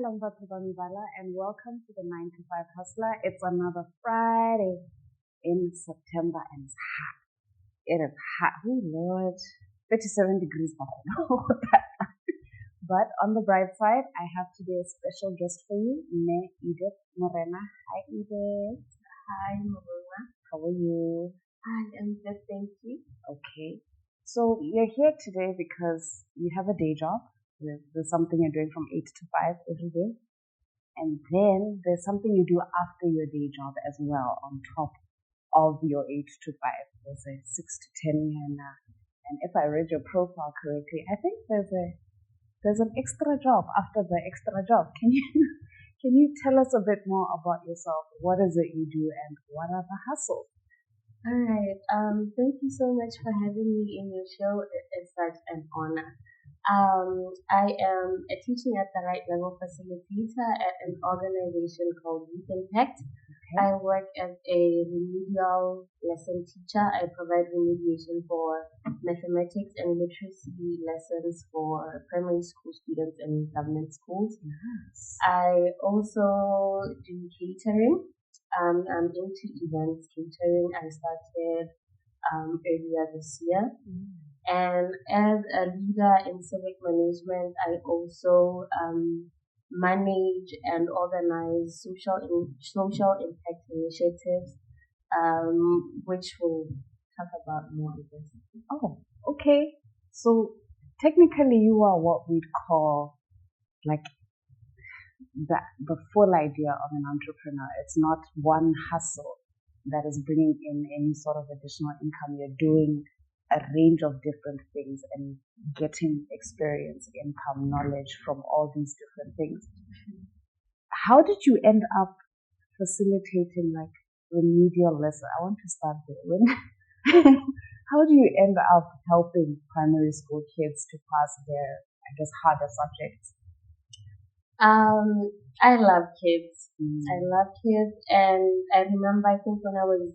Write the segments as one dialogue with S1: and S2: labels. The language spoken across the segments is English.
S1: Mebala, and welcome to the 9 to 5 Hustler. It's another Friday in September, and it's hot. It is hot. Oh, Lord. 37 degrees, but I know that. But on the bright side, I have today a special guest for you, Edith Morena. Hi, Edith.
S2: Hi, Mebala.
S1: How are you?
S2: I am good, thank you.
S1: Okay. So you're here today because you have a day job. There's something you're doing from 8 to 5 every day. And then there's something you do after your day job as well on top of your 8 to 5. There's a 6 to 10 year now. And if I read your profile correctly, I think there's an extra job after the extra job. Can you tell us a bit more about yourself? What is it you do and what are the hustles?
S2: All right. Thank you so much for having me in your show. It is such an honor. I am a teaching at the right level facilitator at an organization called Youth Impact.
S1: Okay.
S2: I work as a remedial lesson teacher. I provide remediation for mathematics and literacy lessons for primary school students in government schools.
S1: Yes.
S2: I also do catering. I'm into events catering. I started earlier this year. And as a leader in civic management, I also manage and organize social impact initiatives, which we'll talk about more in this.
S1: Oh, okay. So technically you are what we'd call like the full idea of an entrepreneur. It's not one hustle that is bringing in any sort of additional income. You're doing a range of different things and getting experience, income, knowledge from all these different things. How did you end up facilitating like remedial lessons? I want to start there. How do you end up helping primary school kids to pass their, I guess, harder subjects?
S2: I love kids. I love kids, and I remember, I think when I was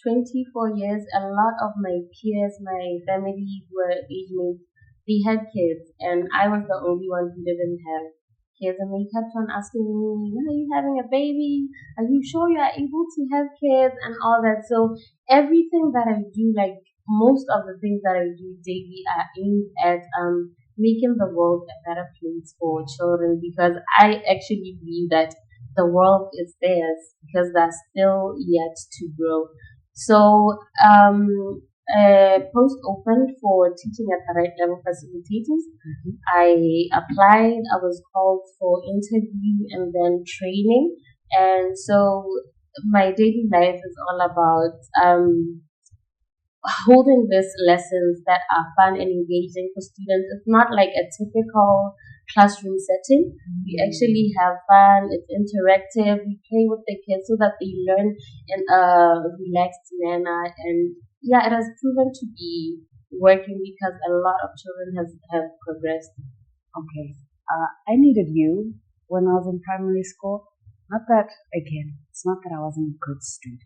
S2: 24 years, a lot of my peers, my family were age mates, they had kids, and I was the only one who didn't have kids, and they kept on asking me, when are you having a baby? Are you sure you are able to have kids? And all that. So everything that I do, like most of the things that I do daily are aimed at making the world a better place for children, because I actually believe that the world is theirs because they're still yet to grow. So, post opened for teaching at the right level facilitators. I applied, I was called for interview and then training. And so my daily life is all about holding these lessons that are fun and engaging for students. It's not like a typical classroom setting. We actually have fun, it's interactive, we play with the kids so that they learn in a relaxed manner. And yeah, it has proven to be working because a lot of children have progressed.
S1: Okay. I needed you when I was in primary school. Not that, again, it's not that I wasn't a good student.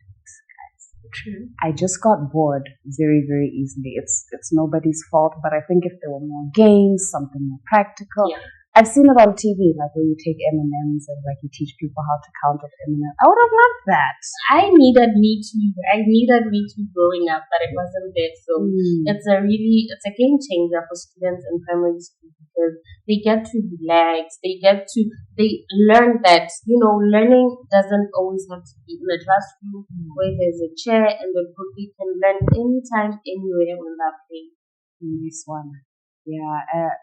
S2: True.
S1: I just got bored very, very easily. It's nobody's fault, but I think if there were more games, something more practical.
S2: Yeah.
S1: I've seen it on TV, like where you take M&Ms and like you teach people how to count with M&Ms. I would have loved that.
S2: I needed me too growing up, but it wasn't there. So it's a game changer for students in primary school because they get to relax. They learn that, learning doesn't always have to be in a classroom where there's a chair and a book. They can learn anytime, anywhere when they're playing.
S1: Nice one. Yeah.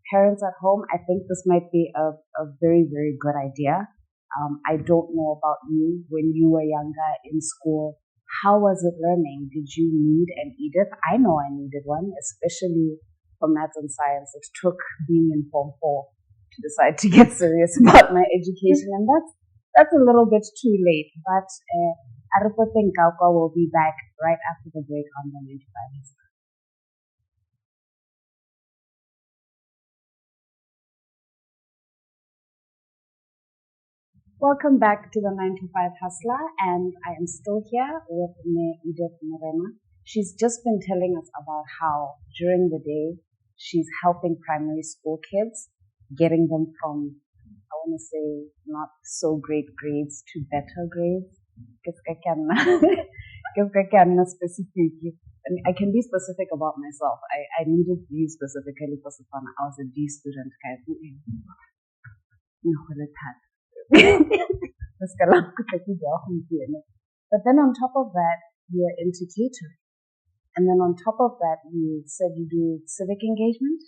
S1: Parents at home, I think this might be a very, very good idea. I don't know about you when you were younger in school. How was it learning? Did you need an Edith? I know I needed one, especially for maths and science. It took being in Form 4 to decide to get serious about my education, and that's a little bit too late. But Aripo think Kauka will be back right after the break on the 95. Welcome back to the 9 to 5 Hustler, and I am still here with Edith Morena. She's just been telling us about how during the day she's helping primary school kids, getting them from, I want to say not so great grades to better grades. Because I can, specific. I can be specific about myself. I needed to be specifically for Safana. I was a D student. But then on top of that, you're into catering. And then on top of that, you said you do civic engagement.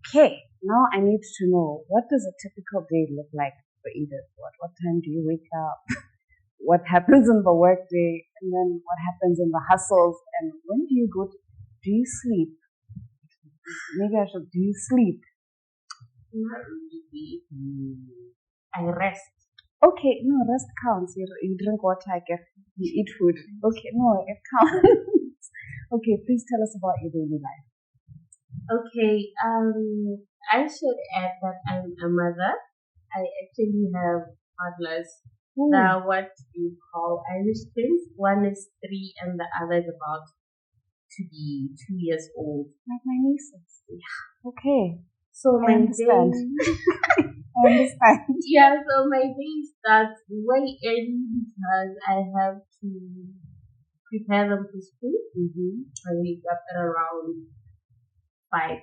S1: Okay, now I need to know, what does a typical day look like for Edith? What time do you wake up? What happens in the workday? And then what happens in the hustles? And when do you do you sleep? Maybe I should, do you sleep?
S2: Not really. I rest.
S1: Okay, no, rest counts. You drink water, I guess. You eat food. Okay, no, it counts. Okay, please tell us about your daily life.
S2: Okay, I should add that I'm a mother. I actually have toddlers. Now, what you call Irish twins. One is 3 and the other is about to be 2 years old.
S1: Like my nieces.
S2: Yeah.
S1: Okay.
S2: So
S1: I understand. I understand.
S2: Yeah, so my day starts way early because I have to prepare them for school. I wake up at around 5,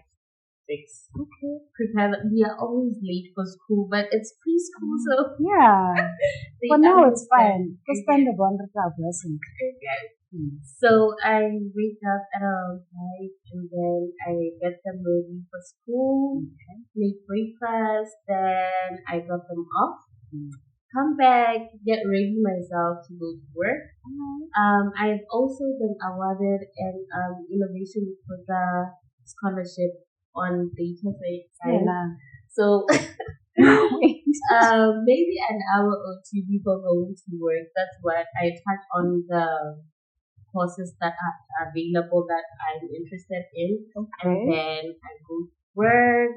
S2: 6.
S1: Okay.
S2: Prepare them. We are always late for school, but it's preschool, so
S1: yeah. For now it's fine. Just spend a wonderful blessing.
S2: So I wake up at around 5 and then I get them ready for school, make breakfast, then I drop them off, come back, get ready myself to go to work. I've also been awarded an innovation further scholarship on data science. So maybe an hour or 2 before going to work, that's what I touch on the courses that are available that I'm interested in, and then I go to work.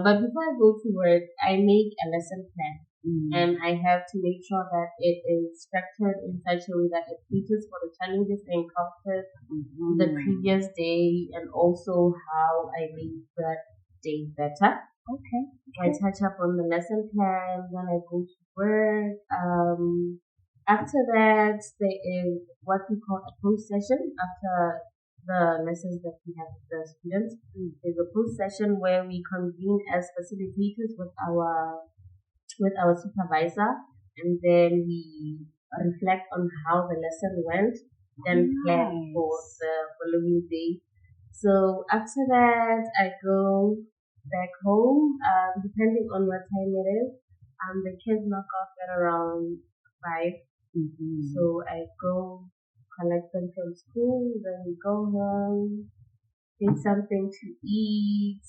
S2: But before I go to work, I make a lesson plan, and I have to make sure that it is structured in such a way that it caters for the challenges I encountered the previous day, and also how I make that day better. Okay. I touch up on the lesson plan when I go to work. After that, there is what we call a post session after the lessons that we have with the students. There's a post session where we convene as facilitators with our supervisor, and then we reflect on how the lesson went, then plan for the following day. So after that, I go back home, depending on what time it is. The kids knock off at around 5. So I go collect them from school, then we go home, get something to eat,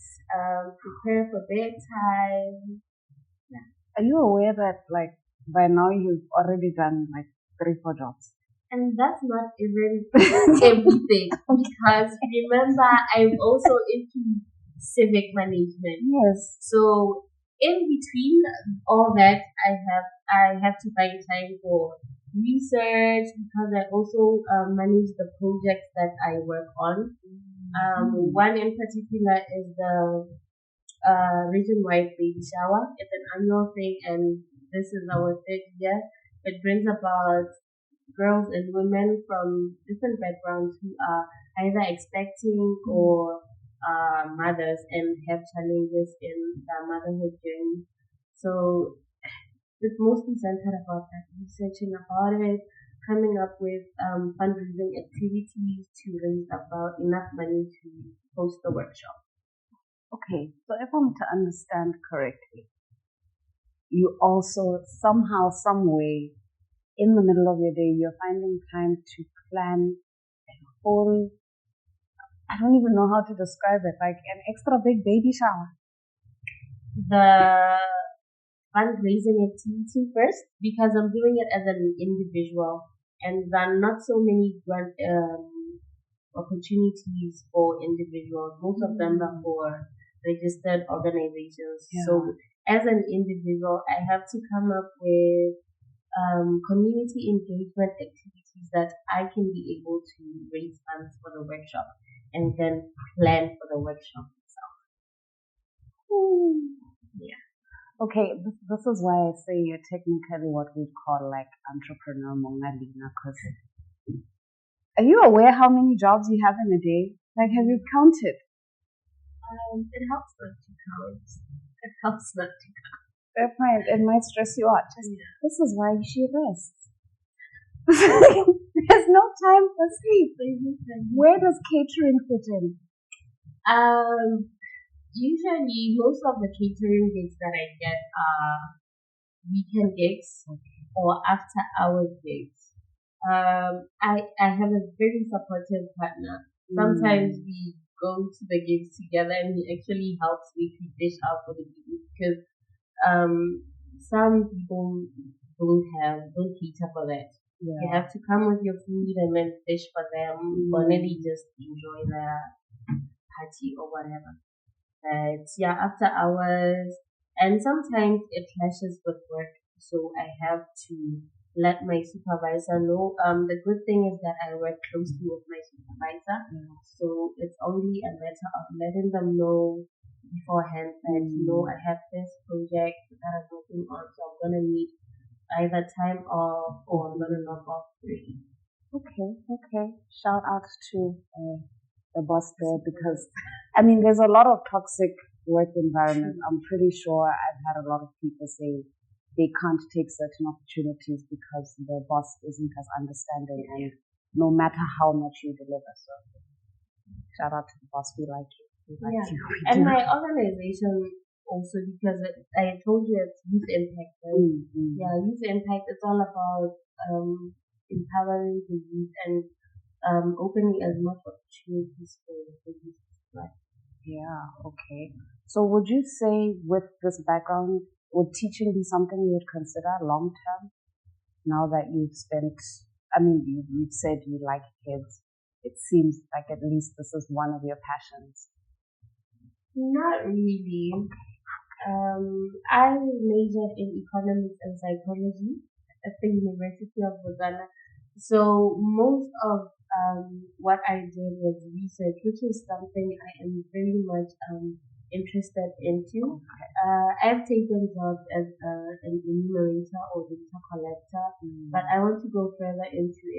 S2: prepare for bedtime.
S1: Yeah. Are you aware that by now you've already done 3-4 jobs?
S2: And that's not even everything, because remember, I'm also into civic management.
S1: Yes.
S2: So in between all that, I have to find time for research, because I also manage the projects that I work on. One in particular is the region-wide baby shower. It's an annual thing, and this is our 3rd year. It brings about girls and women from different backgrounds who are either expecting or mothers and have challenges in their motherhood journey. So it's mostly centered about that, researching about it, coming up with fundraising activities to raise about enough money to host the workshop.
S1: Okay, so if I'm to understand correctly, you also somehow, some way, in the middle of your day, you're finding time to plan a whole, I don't even know how to describe it, like an extra big baby shower.
S2: The fundraising activity first, because I'm doing it as an individual, and there are not so many grant opportunities for individuals. Most of them are for registered organizations. Yeah. So as an individual, I have to come up with community engagement activities that I can be able to raise funds for the workshop and then plan for the workshop itself. Yeah.
S1: Okay, this is why I say you're technically what we'd call like entrepreneur mongalina. Because are you aware how many jobs you have in a day? Like, have you counted?
S2: It helps not to count. It helps not to count.
S1: Fair point. It might stress you out. This is why you should rest. There's no time for sleep. Where does catering fit in?
S2: Usually most of the catering gigs that I get are weekend gigs or after hours gigs. I have a very supportive partner. Sometimes we go to the gigs together and he actually helps me to dish out for the people because some people don't cater for that.
S1: Yeah.
S2: You have to come with your food and then dish for them, finally just enjoy their party or whatever. But yeah, after hours, and sometimes it clashes with work, so I have to let my supervisor know. The good thing is that I work closely with my supervisor, so it's only a matter of letting them know beforehand that I have this project that I'm working on, so I'm gonna need either time off or I'm gonna knock off 3.
S1: Okay. Shout out to the boss there because, I mean, there's a lot of toxic work environment. I'm pretty sure I've had a lot of people say they can't take certain opportunities because their boss isn't as understanding and no matter how much you deliver. So shout out to the boss. We like you.
S2: And my organization also, because I told you it's youth impact, right? Yeah, youth impact, it's all about empowering the youth and opening as much opportunities for the youth. Right?
S1: Yeah, okay. So would you say with this background, would teaching be something you would consider long term? Now that you've you've said you like kids, it seems like at least this is one of your passions.
S2: Not really. I majored in economics and psychology at the University of Botswana. So most of what I did was research, which is something I am very much interested into. I've taken jobs as an enumerator or data collector, but I want to go further into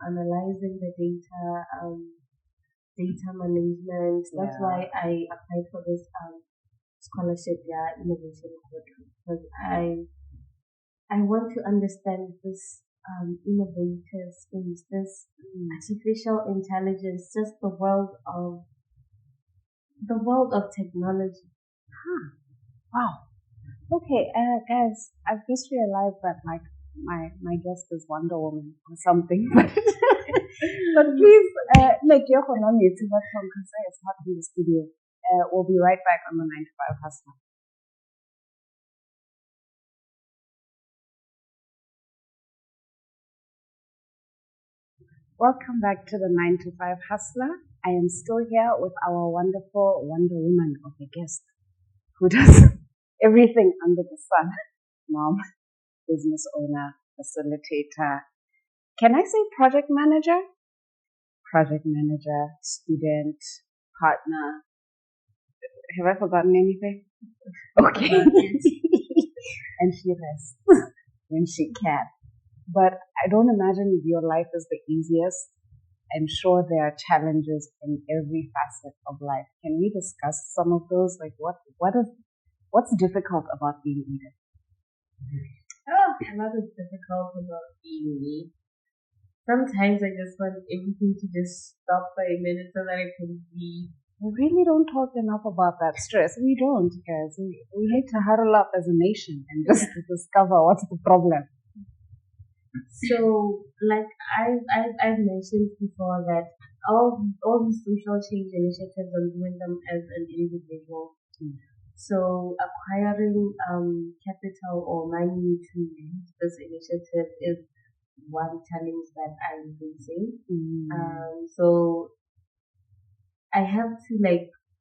S2: analyzing the data, data management. That's why I applied for this scholarship, innovation program, because I want to understand this innovative space, this artificial intelligence, just the world of technology.
S1: Wow. Okay, guys, I've just realized that like my guest is Wonder Woman or something, but please make your phone on YouTube because it's hot in the studio. We'll be right back on the 9 to 5 Hustler. Welcome back to the 9 to 5 Hustler. I am still here with our wonderful Wonder Woman of a guest who does everything under the sun. Mom, business owner, facilitator. Can I say project manager? Project manager, student, partner. Have I forgotten anything? Okay. And she rests when she can. But I don't imagine your life is the easiest. I'm sure there are challenges in every facet of life. Can we discuss some of those? Like what's difficult about being Edith?
S2: A lot is difficult about being me. Sometimes I just want everything to just stop for a minute so that I can breathe.
S1: We really don't talk enough about that stress. We don't, guys. We need to huddle up as a nation and just discover what's the problem.
S2: So, like I've mentioned before that all these social change initiatives, I'm doing them as an individual. So acquiring capital or money to lead this initiative is one challenge that I'm facing. So I have to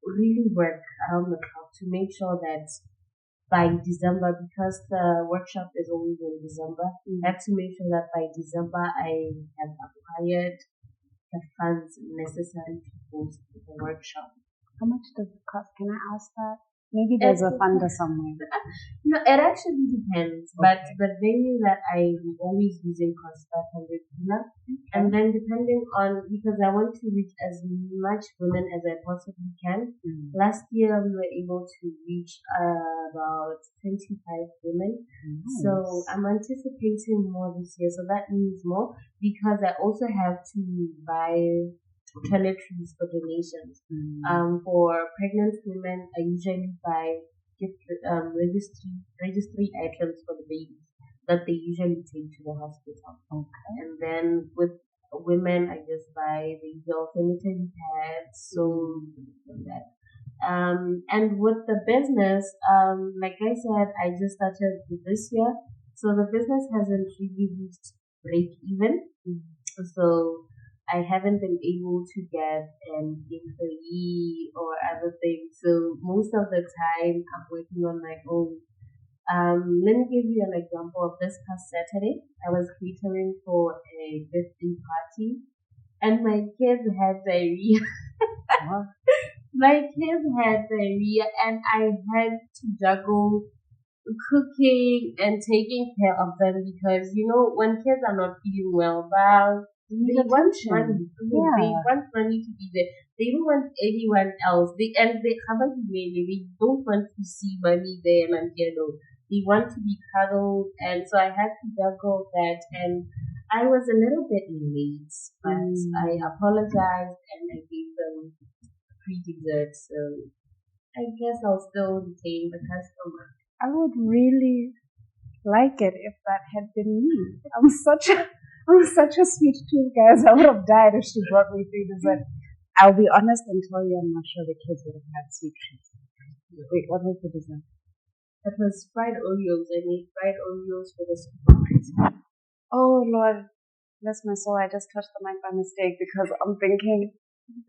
S2: really work around the clock to make sure that by December, because the workshop is always in December, I have to make sure that by December I have acquired the funds necessary to host the workshop.
S1: How much does it cost? Can I ask that? Maybe there's a funder somewhere.
S2: No, it actually depends. But the venue that I'm always using costs 500 kina. And then depending on, because I want to reach as much women as I possibly can. Last year we were able to reach about 25 women. So I'm anticipating more this year. So that means more because I also have to buy toiletries for donations. For pregnant women, I usually buy gift registry items for the babies that they usually take to the hospital. And then with women, I just buy the usual sanitary pads, so that. And with the business, like I said, I just started this year, so the business hasn't really reached break even. So I haven't been able to get an employee or other things. So most of the time I'm working on my own. Let me give you an example of this past Saturday. I was catering for a birthday party and my kids had diarrhea. My kids had diarrhea and I had to juggle cooking and taking care of them because, you know, when kids are not feeling well, they want money. They want money to be there. They don't want anyone else. They don't want to see money there and here. No, they want to be cuddled, and so I had to juggle that. And I was a little bit late, but I apologized and I gave them free dessert. So I guess I'll still retain the customer.
S1: I would really like it if that had been me. I'm such a sweet tooth, guys. I would have died if she brought me free dessert. I'll be honest and tell you, I'm not sure the kids would have had sweet treats. Wait, what was the dessert?
S2: It was fried Oreos. I made fried Oreos for the supermarket.
S1: Oh Lord, bless my soul. I just touched the mic by mistake because I'm thinking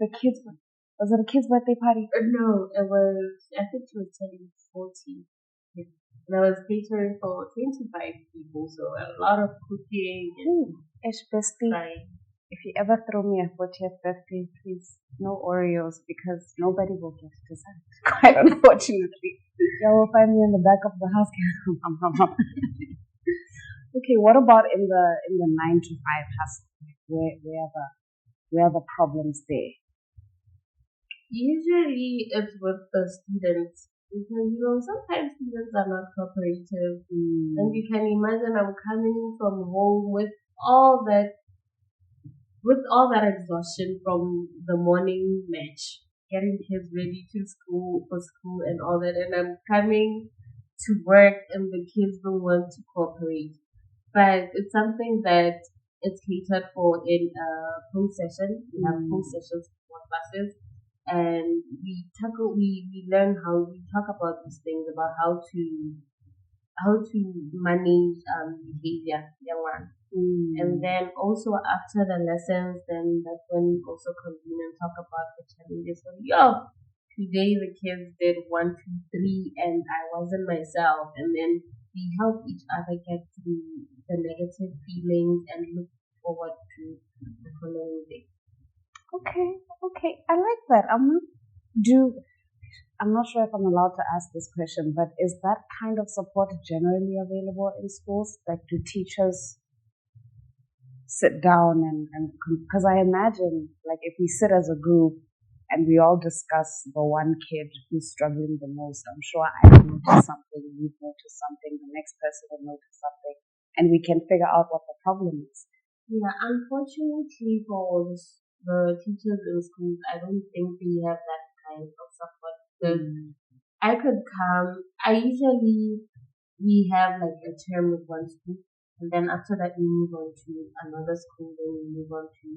S1: was it a kid's birthday party?
S2: No, it was, I think she was turning 40. And I was catering for 25 people, so a lot of cooking.
S1: If you ever throw me a 40th birthday, please, no Oreos because nobody will get dessert. Quite unfortunately. Y'all will find me in the back of the house. Okay, what about in the 9 to 5 hustle? Where are the problems there?
S2: Usually it's with the students. Because, you know, sometimes students are not cooperative. And you can imagine I'm coming from home with all that exhaustion from the morning match, getting kids ready for school and all that, and I'm coming to work and the kids don't want to cooperate. But it's something that it's catered for in a post session. We have post sessions for classes. And we learn we talk about these things about how to manage behavior, young one. And then also after the lessons, then that's when we also convene and talk about the challenges. So today the kids did 1, 2, 3, and I wasn't myself. And then we help each other get through the negative feelings and look forward to the following day.
S1: Okay, I like that. I'm not sure if I'm allowed to ask this question, but is that kind of support generally available in schools? Like, do teachers sit down and because I imagine, like, if we sit as a group and we all discuss the one kid who's struggling the most, I'm sure I notice something, you've noticed something, the next person will notice something, and we can figure out what the problem is.
S2: Yeah, unfortunately for the teachers in schools, I don't think they have that kind of support. Because I could come, we have like a term with one school, and then after that we move on to another school, then we move on to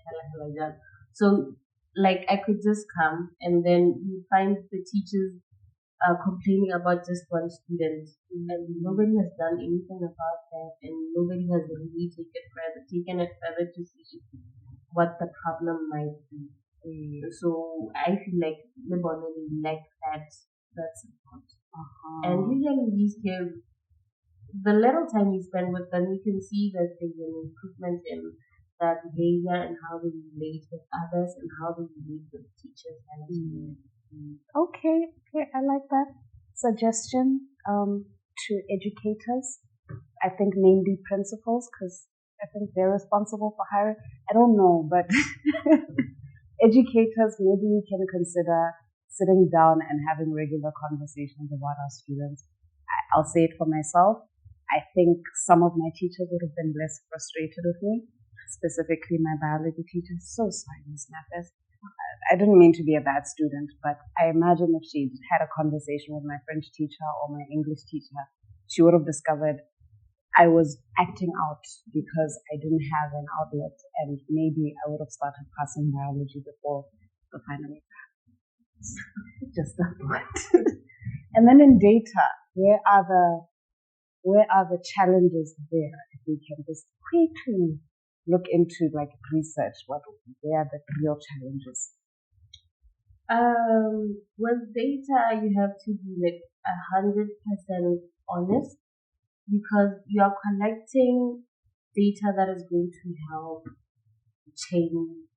S2: Hela. So like I could just come and then you find the teachers complaining about just one student, and nobody has done anything about that, and nobody has really taken it further to see what the problem might be. So I feel like Mebala like that support. And usually these kids, the little time you spend with them, you can see that there's an improvement in their behavior and how they relate with others and how they relate with teachers and
S1: Okay. Okay, I like that suggestion to educators. I think mainly principals, because I think they're responsible for hiring. I don't know, but educators, maybe we can consider sitting down and having regular conversations about our students. I'll say it for myself. I think some of my teachers would have been less frustrated with me, specifically my biology teacher. So sorry, Miss Mathis. I didn't mean to be a bad student, but I imagine if she had a conversation with my French teacher or my English teacher, she would have discovered I was acting out because I didn't have an outlet, and maybe I would have started passing biology before the final exam. Just a thought. And then in data, where are the challenges there? If we can just quickly look into like research, where are the real challenges?
S2: With data, you have to be like 100% honest, because you are collecting data that is going to help change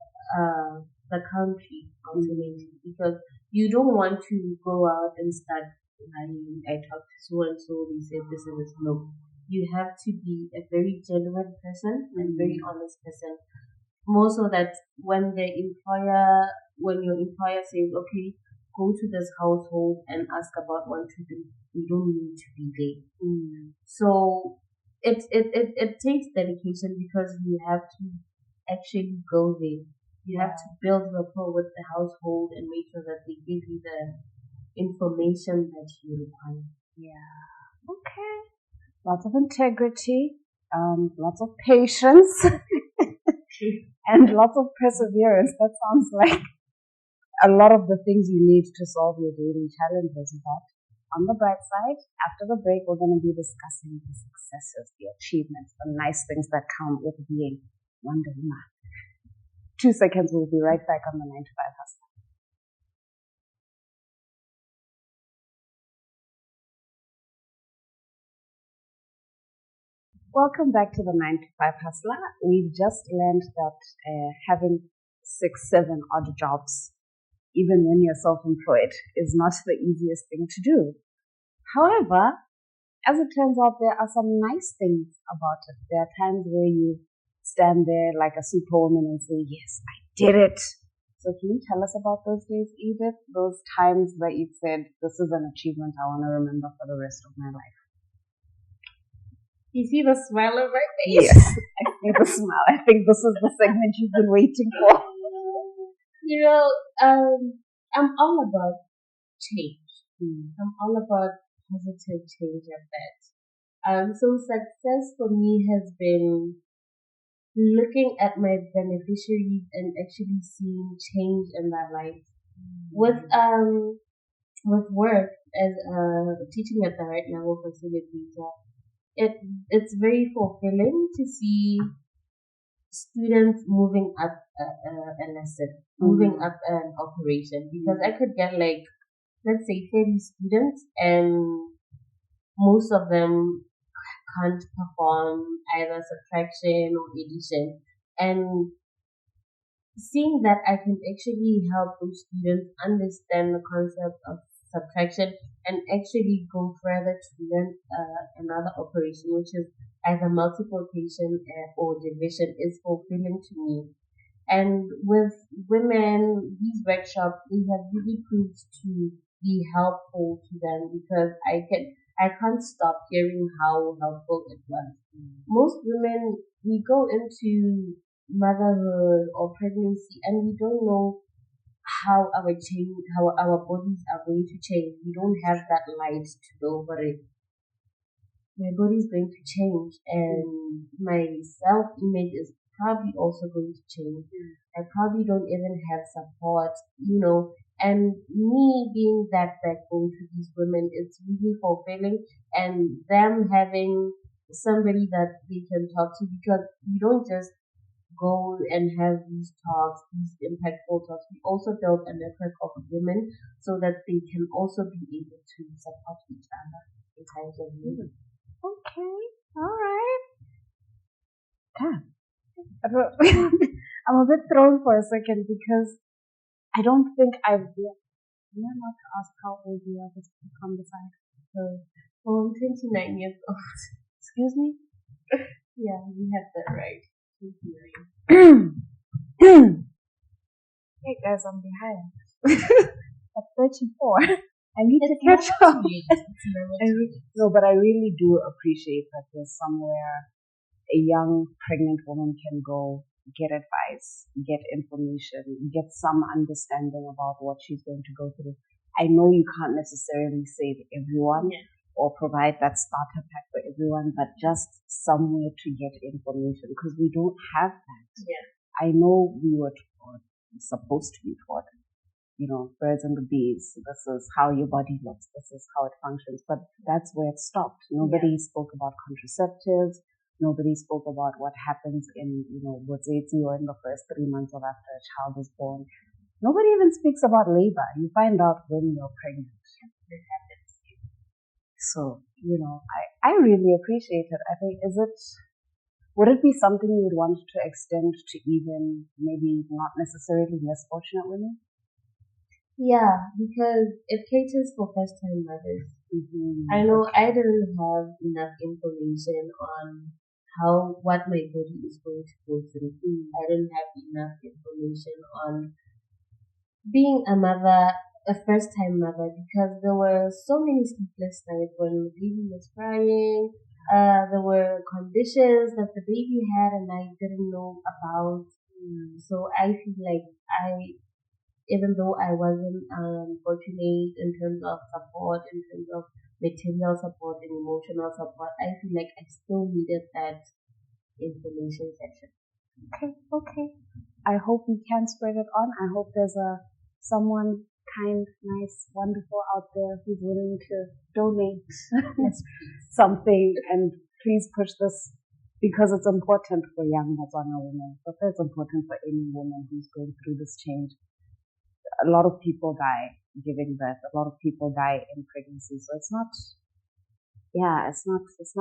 S2: the country ultimately. Because you don't want to go out and start lying. I talked to so and so, they said this and this. No, you have to be a very genuine person and very honest person. More so that when your employer says, okay, go to this household and ask about 1, 2, 3, you don't need to be there. So it takes dedication, because you have to actually go there. You have to build rapport with the household and make sure that they give you the information that you require.
S1: Yeah. Okay. Lots of integrity, lots of patience, and lots of perseverance. That sounds like a lot of the things you need to solve your daily challenges. But on the bright side, after the break, we're going to be discussing the successes, the achievements, the nice things that come with being Wonder Woman. 2 seconds, we'll be right back on the 9 to 5 Hustle. Welcome back to the 9 to 5 Hustler. We've just learned that having 6, 7 odd jobs, even when you're self-employed, is not the easiest thing to do. However, as it turns out, there are some nice things about it. There are times where you stand there like a superwoman and say, yes, I did it. So can you tell us about those days, Edith? Those times that you said, this is an achievement I want to remember for the rest of my life.
S2: You see the smile on my face?
S1: Yes, I see the smile. I think this is the segment you've been waiting for.
S2: You know, I'm all about change. I'm all about positive change at that. So success for me has been looking at my beneficiaries and actually seeing change in their lives. With work as a teaching at the right level facilitator, it's very fulfilling to see students moving up a lesson, moving up an operation, because I could get like, let's say 30 students, and most of them can't perform either subtraction or addition. And seeing that I can actually help those students understand the concept of subtraction and actually go further to learn another operation, which is either multiplication or division, is fulfilling to me. And with women, these workshops, they have really proved to be helpful to them, because I can't stop hearing how helpful it was. Most women, we go into motherhood or pregnancy and we don't know how our bodies are going to change. We don't have that light to go over it. My body is going to change, and my self-image is probably also going to change. I probably don't even have support, and me being that backbone to these women, it's really fulfilling, and them having somebody that they can talk to, because we don't just go and have these talks, these impactful talks. We also build a network of women so that they can also be able to support each other in times of need.
S1: Okay, all right. I'm a bit thrown for a second, because I don't think I've Am I allowed to ask how old you are just from the side?
S2: I'm 29 years old.
S1: Excuse me?
S2: Yeah, you have that right. 29.
S1: Hey guys, I'm behind. At 34. I need to catch up. No, but I really do appreciate that there's somewhere a young pregnant woman can go get advice, get information, get some understanding about what she's going to go through. I know you can't necessarily save everyone or provide that starter pack for everyone, but just somewhere to get information because we don't have that.
S2: Yeah.
S1: I know we were supposed to be taught, birds and the bees. This is how your body looks. This is how it functions. But that's where it stopped. Nobody spoke about contraceptives. Nobody spoke about what happens in, Botsetsi or in the first 3 months of after a child is born. Nobody even speaks about labor. You find out when you're pregnant.
S2: It happens.
S1: So, I really appreciate it. I think, would it be something you would want to extend to even maybe not necessarily less fortunate women?
S2: Yeah, because it caters for first-time mothers.
S1: Mm-hmm.
S2: I know I didn't have enough information on what my body is going to go through. I didn't have enough information on being a mother, a first-time mother, because there were so many sleepless nights when the baby was crying. There were conditions that the baby had and I didn't know about. So I feel like even though I wasn't fortunate in terms of support, in terms of material support and emotional support, I feel like I still needed that information section.
S1: Okay. I hope we can spread it on. I hope there's someone kind, nice, wonderful out there who's willing to donate something, and please push this because it's important for young Botswana women, but it's important for any woman who's going through this change. A lot of people die giving birth. A lot of people die in pregnancy. So it's not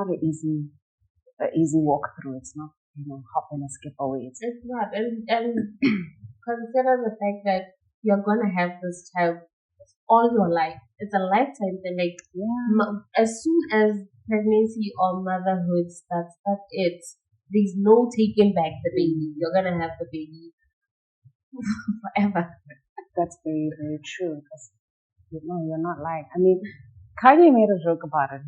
S1: an easy walk through. It's not, hop and skip away.
S2: It's not. And consider the fact that you're going to have this child all your life. It's a lifetime thing. Like, as soon as pregnancy or motherhood starts, that's it. There's no taking back the baby. You're going to have the baby forever.
S1: That's very, very true. Because, you're not lying. I mean, Kanye made a joke about it.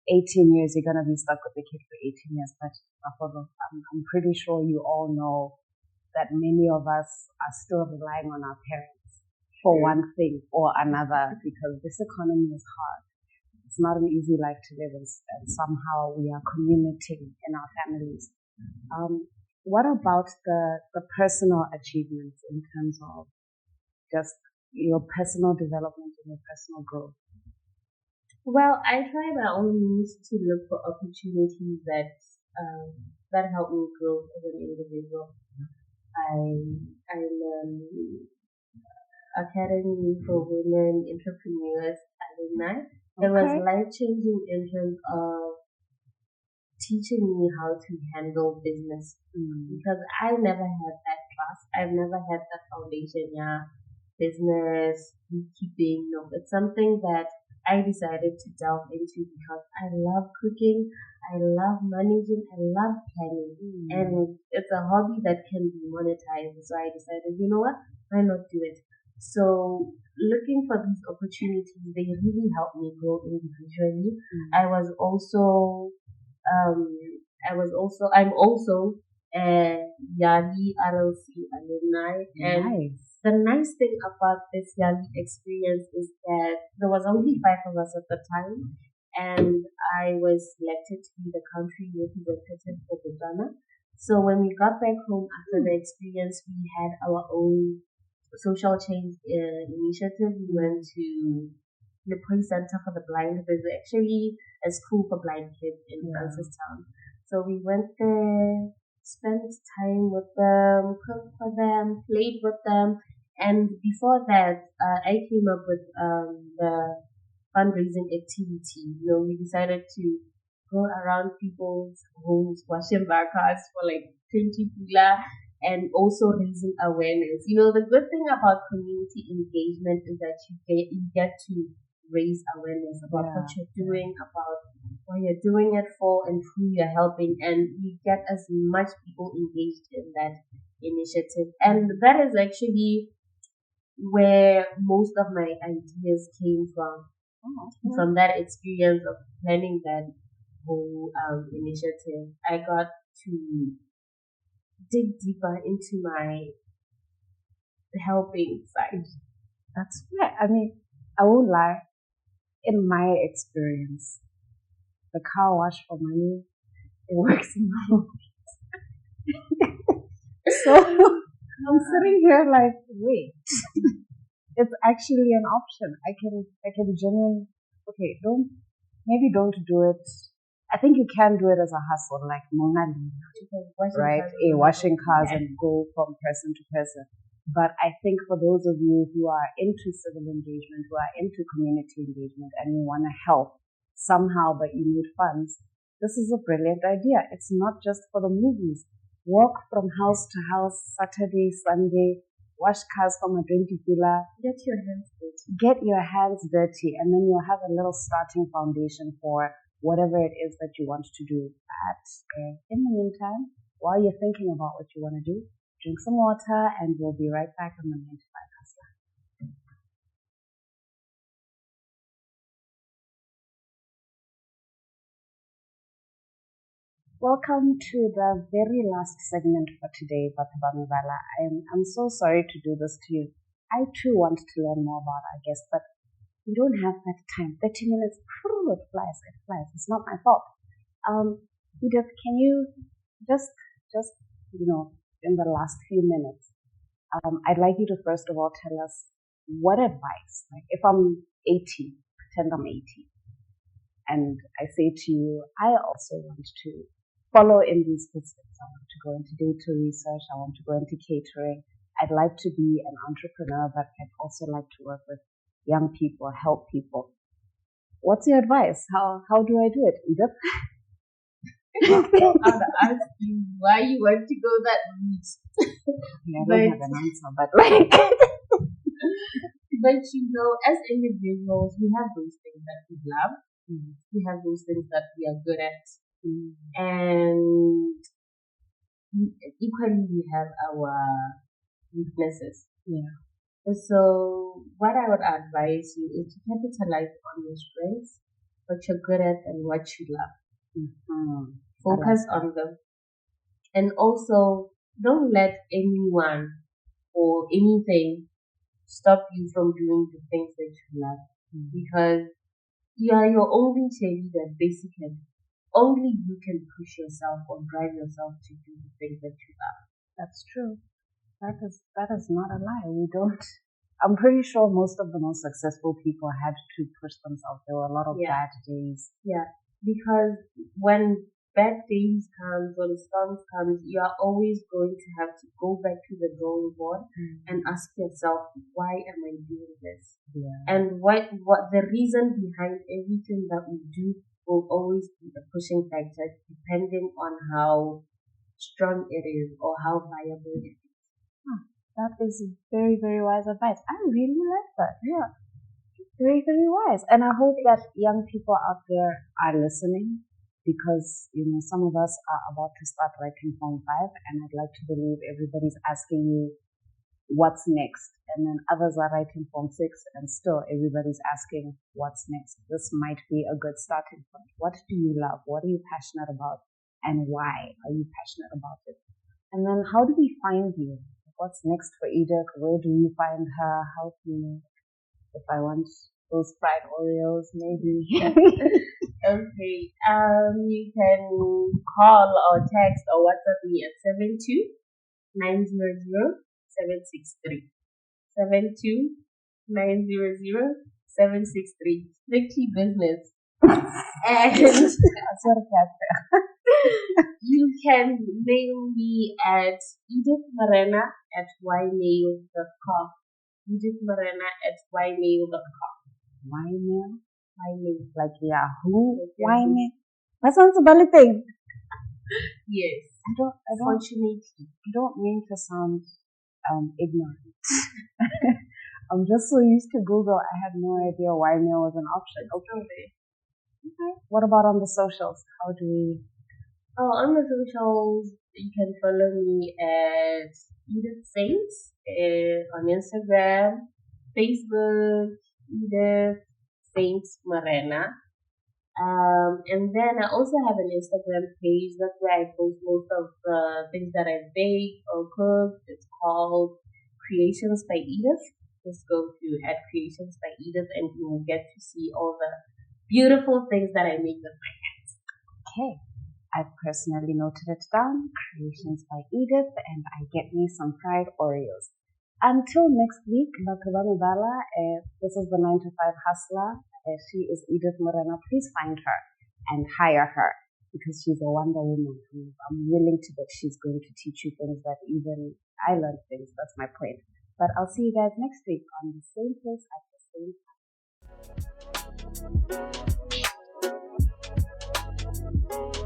S1: 18 years, you're going to be stuck with the kid for 18 years. But I'm pretty sure you all know that many of us are still relying on our parents for one thing or another because this economy is hard. It's not an easy life to live, and somehow we are commuting in our families. What about the personal achievements in terms of just your personal development and your personal growth?
S2: Well, I try my own means to look for opportunities that help me grow as an individual. I'm Academy for Women Entrepreneurs alumni. It was life-changing in terms of teaching me how to handle business because I never had that class. I've never had that foundation. Business, bookkeeping. No, it's something that I decided to delve into because I love cooking, I love managing, I love planning, and it's a hobby that can be monetized. So I decided, you know what, why not do it? So looking for these opportunities, they really helped me grow individually. I'm also a Yali RLC alumni, and the nice thing about this Yali experience is that there was only 5 of us at the time, and I was selected to be the country representative for Botswana. So when we got back home after the experience, we had our own social change initiative. We went to the Police Center for the Blind. There's actually a school for blind kids in Francistown. So we went there, spent time with them, cooked for them, played with them. And before that, I came up with the fundraising activity. We decided to go around people's homes, washing bar cards for like 20 pula, and also raising awareness. You know, the good thing about community engagement is that you get to raise awareness about what you're doing, about what you're doing it for, and who you're helping, and you get as much people engaged in that initiative. And that is actually where most of my ideas came from that experience of planning that whole initiative. I got to dig deeper into my helping side.
S1: That's fair. I mean, I won't lie. In my experience, the car wash for money, it works in my So I'm sitting here like, wait, it's actually an option. I can genuinely, okay, don't do it. I think you can do it as a hustle, like Mona Lisa, right? Washing cars and go from person to person. But I think for those of you who are into civil engagement, who are into community engagement, and you want to help somehow, but you need funds, this is a brilliant idea. It's not just for the movies. Walk from house to house, Saturday, Sunday, wash cars from a 20-killer.
S2: Get your hands dirty.
S1: Get your hands dirty, and then you'll have a little starting foundation for whatever it is that you want to do. But in the meantime, while you're thinking about what you want to do, drink some water, and we'll be right back on the 9 to 5 Hustler. Welcome to the very last segment for today, Mebala. I'm so sorry to do this to you. I too want to learn more about our guest, but we don't have that time. 30 minutes, it flies. It's not my fault. Edith, can you just in the last few minutes, I'd like you to first of all tell us what advice, like if I'm 18, pretend I'm 18, and I say to you, I also want to follow in these footsteps. I want to go into data research. I want to go into catering. I'd like to be an entrepreneur, but I'd also like to work with young people, help people. What's your advice? How do I do it, Edith?
S2: I'll ask you why you want to go that route.
S1: I don't have an answer, but like.
S2: But you know, as individuals, we have those things that we love. We have those things that we are good at. And equally, we have our weaknesses.
S1: Yeah.
S2: So, what I would advise you is to capitalize on your strengths, what you're good at, and what you love. Focus on them. And also, don't let anyone or anything stop you from doing the things that you love. Because you are your only cheerleader, basically. Only you can push yourself or drive yourself to do the things that you love.
S1: That's true. That is not a lie. We don't. I'm pretty sure most of the most successful people had to push themselves. There were a lot of bad days.
S2: Yeah, because when bad days comes, when storms comes, you are always going to have to go back to the drawing board and ask yourself, why am I doing this?
S1: Yeah.
S2: And what the reason behind everything that we do will always be a pushing factor, depending on how strong it is or how viable it is.
S1: That is very, very wise advice. I really like that. Yeah. Very, very wise. And I hope that young people out there are listening, because, some of us are about to start writing Form 5, and I'd like to believe everybody's asking you what's next. And then others are writing Form 6, and still everybody's asking what's next. This might be a good starting point. What do you love? What are you passionate about? And why are you passionate about it? And then how do we find you? What's next for Edith? Where do you find her? How can, if I want those fried Oreos, maybe.
S2: Okay. You can call or text or WhatsApp me at 72900-763. 72900-763. Strictly business. And you can mail me at Edith Morena at ymail.com. Edith Morena at ymail.com.
S1: Ymail?
S2: Ymail.
S1: Like Yahoo? Ymail? That sounds about the thing.
S2: Yes. Fortunately.
S1: I don't mean to sound ignorant. I'm just so used to Google, I had no idea why mail was an option. Okay. What about on the socials? How do we...
S2: On the socials, you can follow me at Edith Saints on Instagram, Facebook, Edith Saints Morena. And then I also have an Instagram page. That's where I post most of the things that I bake or cook. It's called Creations by Edith. Just go to at Creations by Edith and you will get to see all the beautiful things that I make with my hands.
S1: Okay. I've personally noted it down, Creations by Edith, and I get me some fried Oreos. Until next week, Mebala, this is the 9 to 5 hustler. She is Edith Morena. Please find her and hire her because she's a Wonder Woman. I'm willing to bet she's going to teach you things that even I learned things. That's my point. But I'll see you guys next week on the same place at the same time.